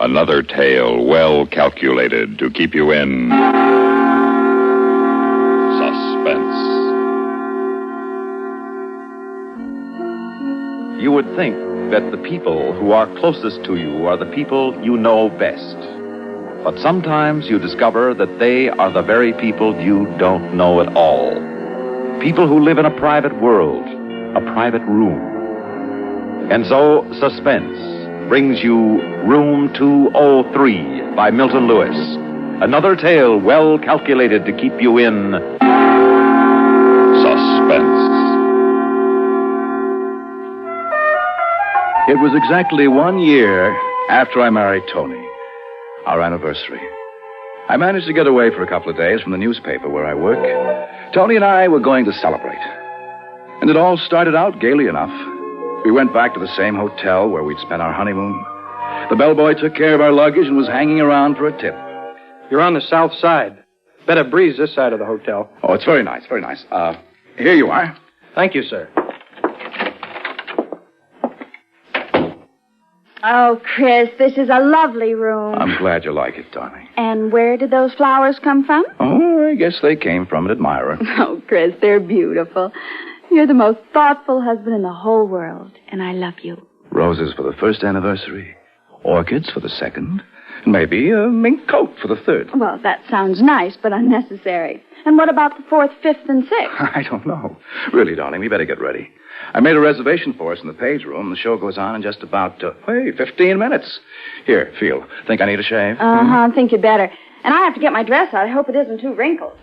Another tale well calculated to keep you in suspense. You would think that the people who are closest to you are the people you know best. But sometimes you discover that they are the very people you don't know at all. People who live in a private world, a private room. And so, Suspense brings you Room 203 by Milton Lewis. Another tale well calculated to keep you in suspense. It was exactly 1 year after I married Tony, our anniversary. I managed to get away for a couple of days from the newspaper where I work. Tony and I were going to celebrate. And it all started out gaily enough. We went back to the same hotel where we'd spent our honeymoon. The bellboy took care of our luggage and was hanging around for a tip. You're on the south side. Better breeze this side of the hotel. Oh, it's very nice, very nice. Here you are. Thank you, sir. Oh, Chris, this is a lovely room. I'm glad you like it, darling. And where did those flowers come from? Oh, I guess they came from an admirer. Oh, Chris, they're beautiful. You're the most thoughtful husband in the whole world, and I love you. Roses for the first anniversary, orchids for the second, and maybe a mink coat for the third. Well, that sounds nice, but unnecessary. And what about the 4th, 5th, and 6th? I don't know. Really, darling, we better get ready. I made a reservation for us in the page room. The show goes on in just about, 15 minutes. Here, feel. Think I need a shave? I think you'd better. And I have to get my dress out. I hope it isn't too wrinkled.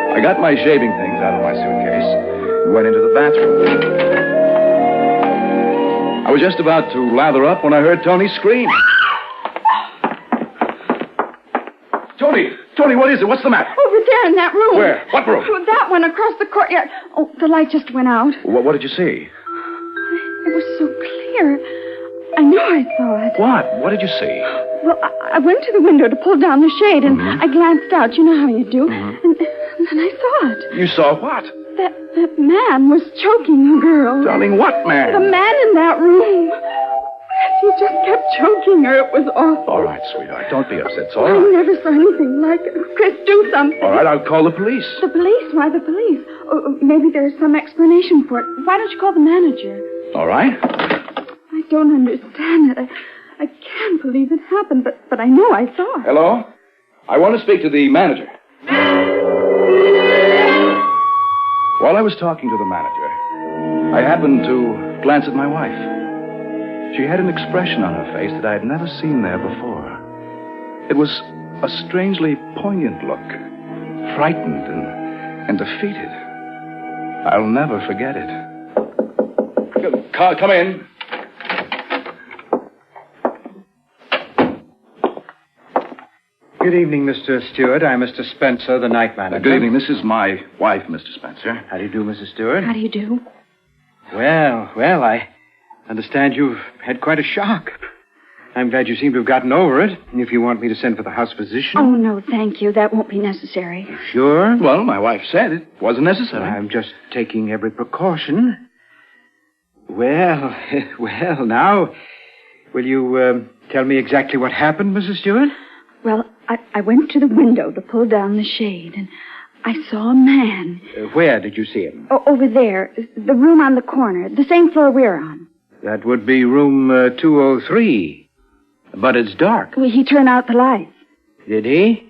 I got my shaving things out of my suitcase and went into the bathroom. I was just about to lather up when I heard Tony scream. Tony, what is it? What's the matter? Over there in that room. Where? What room? Oh, that one across the courtyard. Oh, the light just went out. What did you see? It was so clear. I know I saw it. What? What did you see? Well, I went to the window to pull down the shade, and I glanced out. You know how you do. And then I saw it. You saw what? That man was choking a girl. Darling, what man? The man in that room. He just kept choking her. It was awful. All right, sweetheart. Don't be upset. It's all I right. never saw anything like it. Chris, do something. All right, I'll call the police. The police? Why the police? Oh, maybe there's some explanation for it. Why don't you call the manager? All right. I don't understand it. I can't believe it happened, but I know I saw it. Hello? I want to speak to the manager. While I was talking to the manager, I happened to glance at my wife. She had an expression on her face that I had never seen there before. It was a strangely poignant look, frightened and defeated. I'll never forget it. Come in. Good evening, Mr. Stewart. I'm Mr. Spencer, the night manager. Good evening. This is my wife, Mr. Spencer. How do you do, Mrs. Stewart? How do you do? Well, I understand you've had quite a shock. I'm glad you seem to have gotten over it. If you want me to send for the house physician. Oh, no, thank you. That won't be necessary. Sure? Well, my wife said it wasn't necessary. I'm just taking every precaution. Well, now, will you tell me exactly what happened, Mrs. Stewart? Well, I went to the window to pull down the shade, and I saw a man. Where did you see him? Oh, over there. The room on the corner. The same floor we're on. That would be room 203. But it's dark. Well, he turned out the lights. Did he?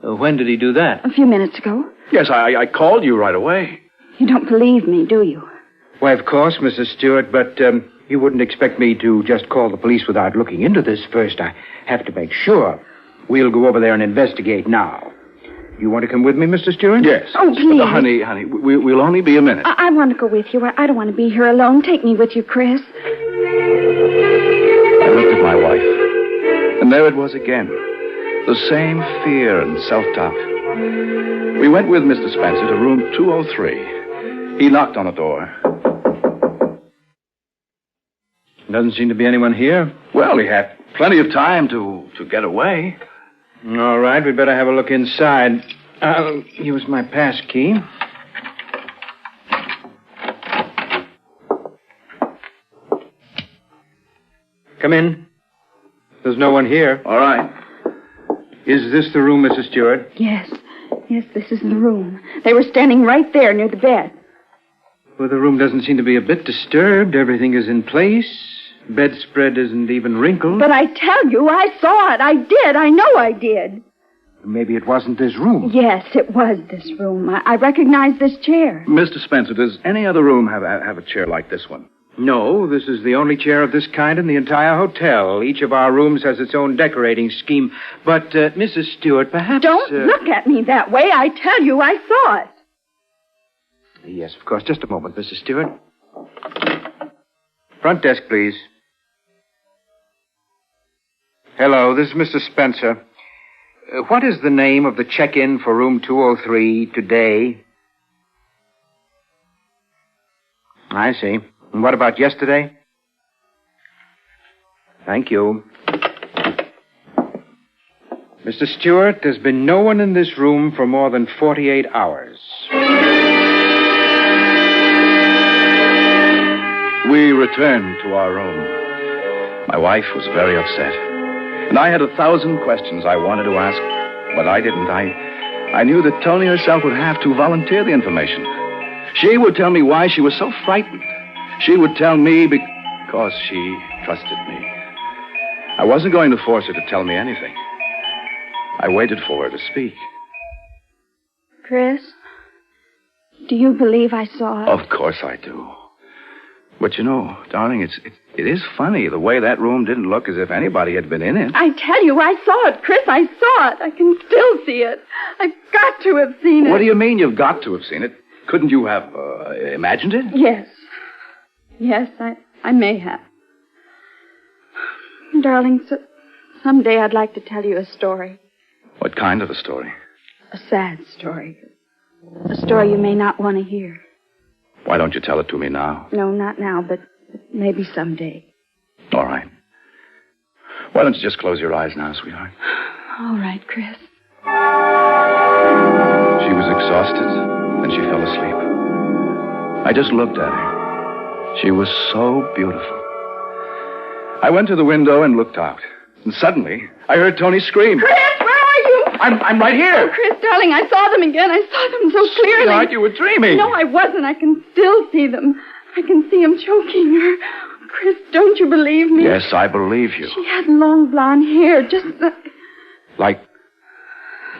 When did he do that? A few minutes ago. Yes, I called you right away. You don't believe me, do you? Why, of course, Mrs. Stewart, but you wouldn't expect me to just call the police without looking into this first. I have to make sure. We'll go over there and investigate now. You want to come with me, Mr. Stewart? Yes. Oh, please. Honey, we'll only be a minute. I want to go with you. I don't want to be here alone. Take me with you, Chris. I looked at my wife, and there it was again. The same fear and self-doubt. We went with Mr. Spencer to room 203. He knocked on the door. Doesn't seem to be anyone here. Well, he had plenty of time to get away. All right, we'd better have a look inside. I'll use my pass key. Come in. There's no one here. All right. Is this the room, Mrs. Stewart? Yes. Yes, this is the room. They were standing right there near the bed. Well, the room doesn't seem to be a bit disturbed. Everything is in place. Bedspread isn't even wrinkled. But I tell you, I saw it. I did. I know I did. Maybe it wasn't this room. Yes, it was this room. I recognize this chair. Mr. Spencer, does any other room have a chair like this one? No, this is the only chair of this kind in the entire hotel. Each of our rooms has its own decorating scheme. But, Mrs. Stewart, perhaps... Don't look at me that way. I tell you, I saw it. Yes, of course. Just a moment, Mrs. Stewart. Front desk, please. Hello, this is Mr. Spencer. What is the name of the check-in for room 203 today? I see. And what about yesterday? Thank you. Mr. Stewart, there's been no one in this room for more than 48 hours. We returned to our room. My wife was very upset. And I had 1,000 questions I wanted to ask, but I didn't. I knew that Tony herself would have to volunteer the information. She would tell me why she was so frightened. She would tell me because she trusted me. I wasn't going to force her to tell me anything. I waited for her to speak. Chris, do you believe I saw it? Of course I do. But you know, darling, it is funny the way that room didn't look as if anybody had been in it. I tell you, I saw it, Chris. I saw it. I can still see it. I've got to have seen it. What do you mean you've got to have seen it? Couldn't you have imagined it? Yes. Yes, I may have. Darling, someday I'd like to tell you a story. What kind of a story? A sad story. A story you may not want to hear. Why don't you tell it to me now? No, not now, but maybe someday. All right. Why don't you just close your eyes now, sweetheart? All right, Chris. She was exhausted, and she fell asleep. I just looked at her. She was so beautiful. I went to the window and looked out. And suddenly, I heard Tony scream. Chris, where are you? I'm right here. Oh, Chris, darling, I saw them again. I saw them so clearly. Sweetheart, you were dreaming. No, I wasn't. I can still see them. I can see him choking her. Chris, don't you believe me? Yes, I believe you. She had long blonde hair, just like... Like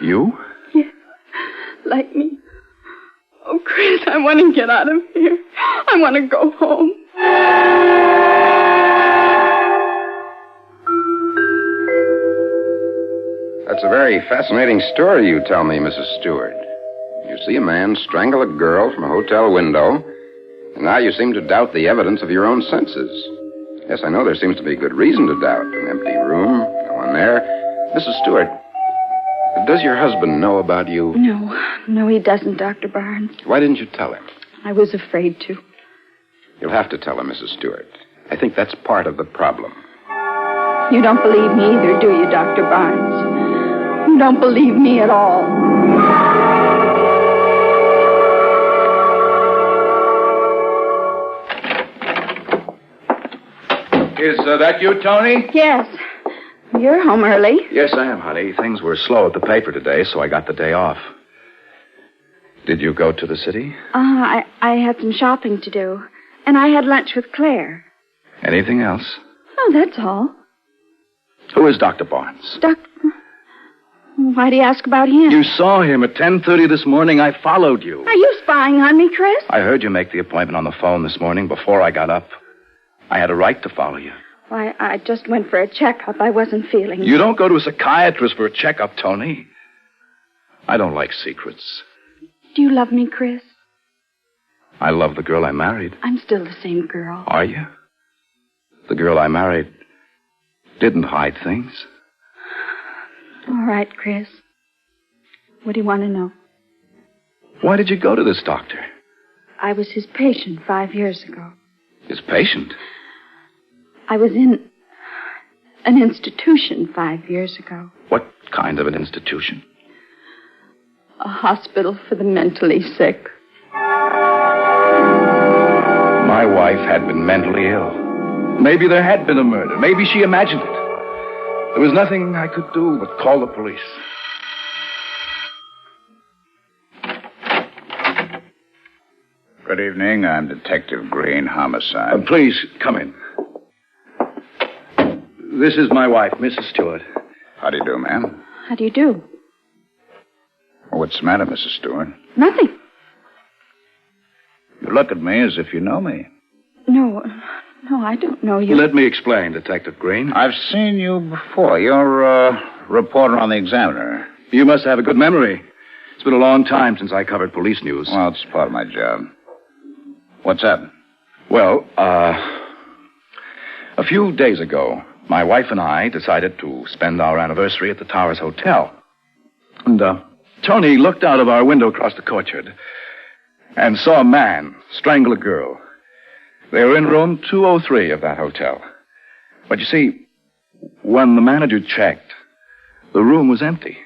you? Yes, like me. Oh, Chris, I want to get out of here. I want to go home. That's a very fascinating story you tell me, Mrs. Stewart. You see a man strangle a girl from a hotel window, and now you seem to doubt the evidence of your own senses. Yes, I know there seems to be good reason to doubt. An empty room, no one there. Mrs. Stewart, does your husband know about you? No, he doesn't, Dr. Barnes. Why didn't you tell him? I was afraid to. You'll have to tell him, Mrs. Stewart. I think that's part of the problem. You don't believe me either, do you, Dr. Barnes? You don't believe me at all. Is that you, Tony? Yes. You're home early. Yes, I am, honey. Things were slow at the paper today, so I got the day off. Did you go to the city? I had some shopping to do. And I had lunch with Claire. Anything else? Oh, that's all. Who is Dr. Barnes? Why do you ask about him? You saw him at 10:30 this morning. I followed you. Are you spying on me, Chris? I heard you make the appointment on the phone this morning before I got up. I had a right to follow you. Why, I just went for a checkup. I wasn't feeling... You don't go to a psychiatrist for a checkup, Tony. I don't like secrets. Do you love me, Chris? I love the girl I married. I'm still the same girl. Are you? The girl I married didn't hide things. All right, Chris. What do you want to know? Why did you go to this doctor? I was his patient 5 years ago. His patient? I was in an institution 5 years ago. What kind of an institution? A hospital for the mentally sick. My wife had been mentally ill. Maybe there had been a murder. Maybe she imagined it. There was nothing I could do but call the police. Good evening. I'm Detective Green, homicide. Please, come in. This is my wife, Mrs. Stewart. How do you do, ma'am? How do you do? What's the matter, Mrs. Stewart? Nothing. You look at me as if you know me. No, I don't know you. Let me explain, Detective Green. I've seen you before. You're a reporter on the Examiner. You must have a good memory. It's been a long time since I covered police news. Well, it's part of my job. What's up? Well, a few days ago, my wife and I decided to spend our anniversary at the Towers Hotel. And, Tony looked out of our window across the courtyard and saw a man strangle a girl. They were in room 203 of that hotel. But you see, when the manager checked, the room was empty.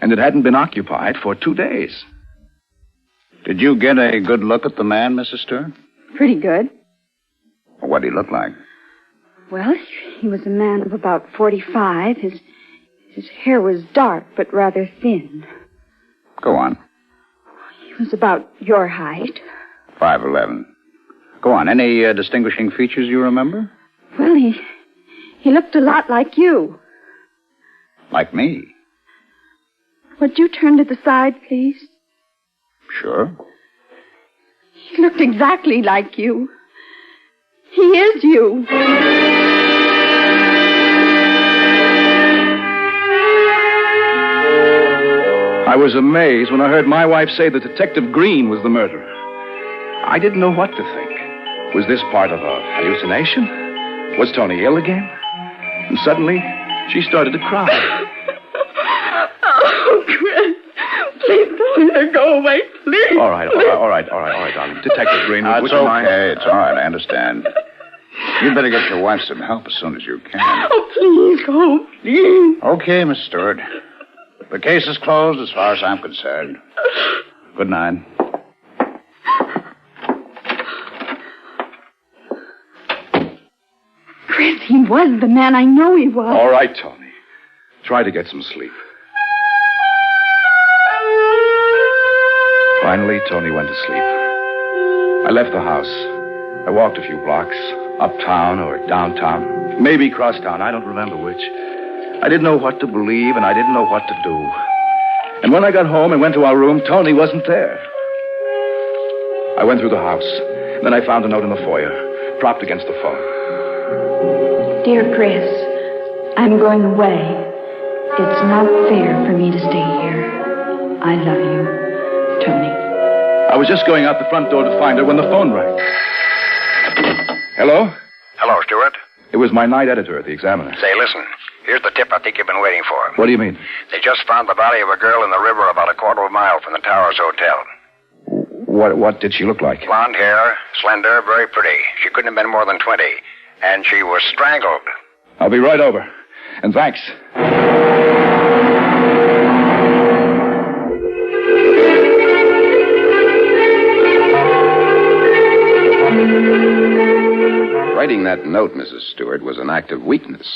And it hadn't been occupied for 2 days. Did you get a good look at the man, Mrs. Stewart? Pretty good. What did he look like? Well, he was a man of about 45. His hair was dark, but rather thin. Go on. He was about your height. 5'11". Go on. Any distinguishing features you remember? Well, he looked a lot like you. Like me? Would you turn to the side, please? Sure. He looked exactly like you. He is you. I was amazed when I heard my wife say that Detective Green was the murderer. I didn't know what to think. Was this part of a hallucination? Was Tony ill again? And suddenly, she started to cry. Oh, Chris, please don't let her go away, please. All right, darling. Detective Green, It's would you mind? okay. It's all right. I understand. You'd better get your wife some help as soon as you can. Oh, please, please. Okay, Miss Stewart. The case is closed as far as I'm concerned. Good night. Chris, he was the man. I know he was. All right, Tony. Try to get some sleep. Finally, Tony went to sleep. I left the house. I walked a few blocks, uptown or downtown, maybe crosstown, I don't remember which. I didn't know what to believe, and I didn't know what to do. And when I got home and went to our room, Tony wasn't there. I went through the house. Then I found a note in the foyer, propped against the phone. Dear Chris, I'm going away. It's not fair for me to stay here. I love you, Tony. I was just going out the front door to find her when the phone rang. Hello? Hello, Stewart. It was my night editor at the Examiner. Say, listen. Here's the tip I think you've been waiting for. What do you mean? They just found the body of a girl in the river about a quarter of a mile from the Towers Hotel. What did she look like? Blonde hair, slender, very pretty. She couldn't have been more than 20. And she was strangled. I'll be right over. And thanks. Writing that note, Mrs. Stewart, was an act of weakness.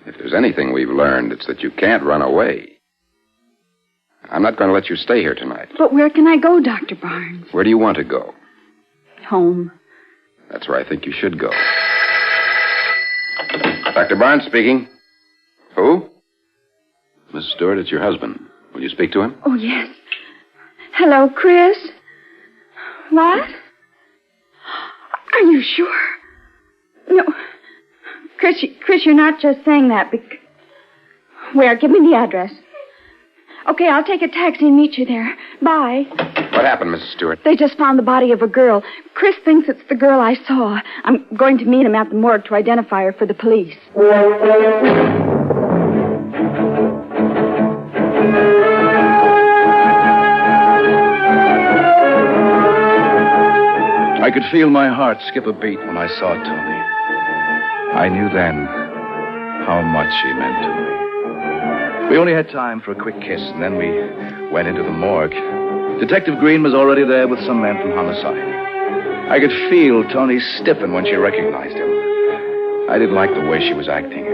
If there's anything we've learned, it's that you can't run away. I'm not going to let you stay here tonight. But where can I go, Dr. Barnes? Where do you want to go? Home. That's where I think you should go. Dr. Barnes speaking. Who? Mrs. Stewart, it's your husband. Will you speak to him? Oh, yes. Hello, Chris. What? Are you sure? No. Chris, you're not just saying that Where? Give me the address. Okay, I'll take a taxi and meet you there. Bye. What happened, Mrs. Stewart? They just found the body of a girl. Chris thinks it's the girl I saw. I'm going to meet him at the morgue to identify her for the police. I could feel my heart skip a beat when I saw Tony. I knew then how much he meant to me. We only had time for a quick kiss, and then we went into the morgue. Detective Green was already there with some men from homicide. I could feel Tony stiffen when she recognized him. I didn't like the way she was acting.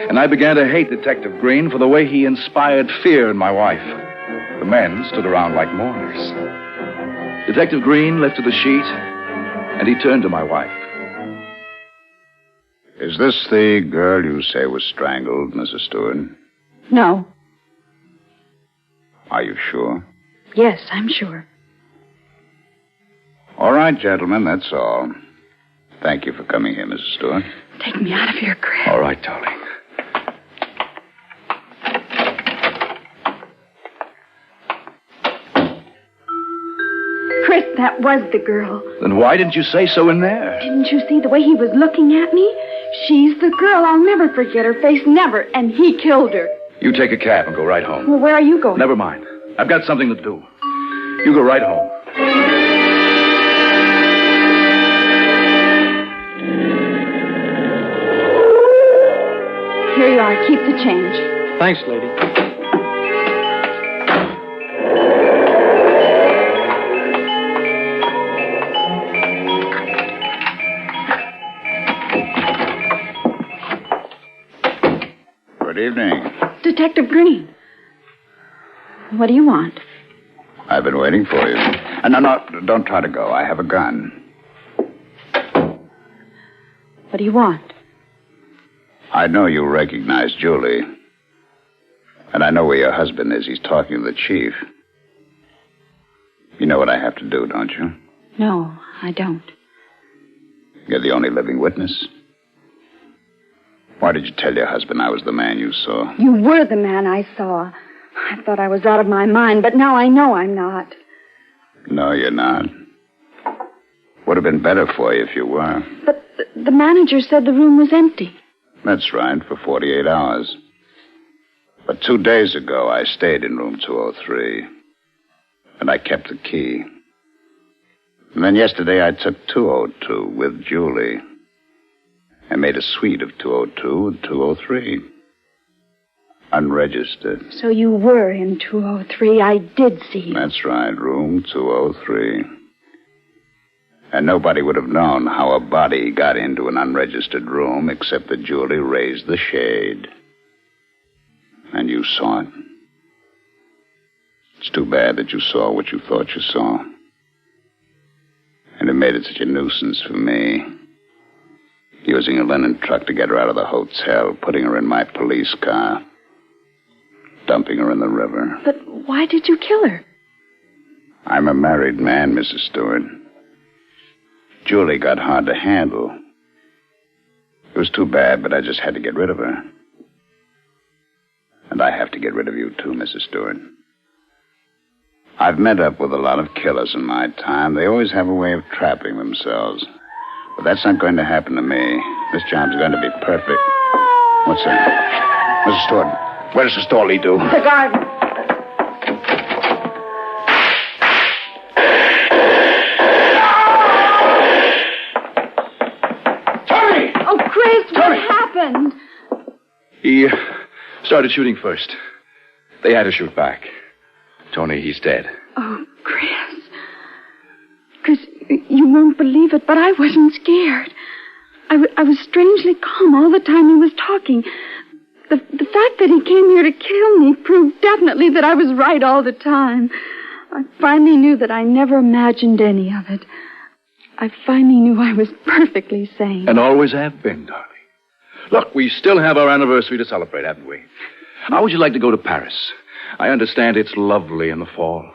And I began to hate Detective Green for the way he inspired fear in my wife. The men stood around like mourners. Detective Green lifted the sheet, and he turned to my wife. Is this the girl you say was strangled, Mrs. Stewart? No. Are you sure? Yes, I'm sure. All right, gentlemen, that's all. Thank you for coming here, Mrs. Stewart. Take me out of here, Chris. All right, darling. Chris, that was the girl. Then why didn't you say so in there? Didn't you see the way he was looking at me? She's the girl. I'll never forget her face, never. And he killed her. You take a cab and go right home. Well, where are you going? Never mind. I've got something to do. You go right home. Here you are. Keep the change. Thanks, lady. Good evening. Detective Green. What do you want? I've been waiting for you. No, don't try to go. I have a gun. What do you want? I know you recognize Julie. And I know where your husband is. He's talking to the chief. You know what I have to do, don't you? No, I don't. You're the only living witness. Why did you tell your husband I was the man you saw? You were the man I saw. I thought I was out of my mind, but now I know I'm not. No, you're not. Would have been better for you if you were. But the manager said the room was empty. That's right, for 48 hours. But 2 days ago, I stayed in room 203. And I kept the key. And then yesterday, I took 202 with Julie. I made a suite of 202 and 203. Unregistered. So you were in 203. I did see you. That's right, room 203. And nobody would have known how a body got into an unregistered room except that Julie raised the shade. And you saw it. It's too bad that you saw what you thought you saw. And it made it such a nuisance for me. Using a linen truck to get her out of the hotel, putting her in my police car, dumping her in the river. But why did you kill her? I'm a married man, Mrs. Stewart. Julie got hard to handle. It was too bad, but I just had to get rid of her. And I have to get rid of you, too, Mrs. Stewart. I've met up with a lot of killers in my time. They always have a way of trapping themselves. But that's not going to happen to me. This job's going to be perfect. What's that? Mrs. Stewart, where does the store lead to? The garden. Tony! Oh, Chris, what happened? He started shooting first. They had to shoot back. Tony, he's dead. Oh, Chris. Chris, you won't believe it, but I wasn't scared. I was strangely calm all the time he was talking. The fact that he came here to kill me proved definitely that I was right all the time. I finally knew that I never imagined any of it. I finally knew I was perfectly sane. And always have been, darling. Look, we still have our anniversary to celebrate, haven't we? How would you like to go to Paris? I understand it's lovely in the fall.